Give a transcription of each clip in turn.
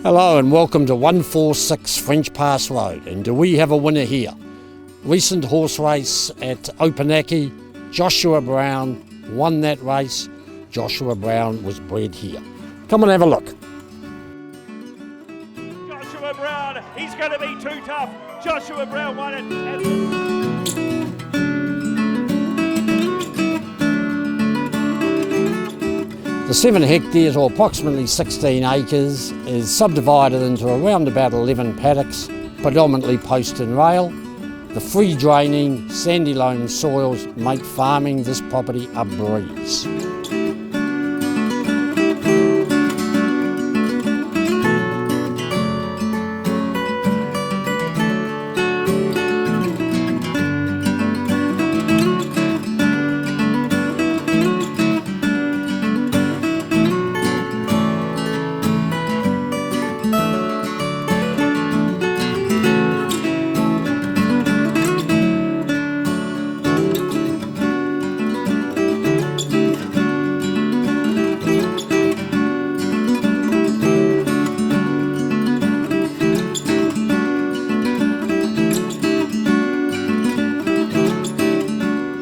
Hello and welcome to 146 French Pass Road, and do we have a winner here? Recent horse race at Opanaki, Joshua Brown won that race. Joshua Brown was bred here. Come and have a look. Joshua Brown, he's going to be too tough. Joshua Brown won it. The 7 hectares, or approximately 16 acres, is subdivided into around about 11 paddocks, predominantly post and rail. The free draining, sandy loam soils make farming this property a breeze.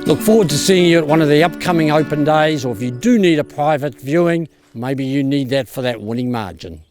Look forward to seeing you at one of the upcoming open days, or if you do need a private viewing, maybe you need that for that winning margin.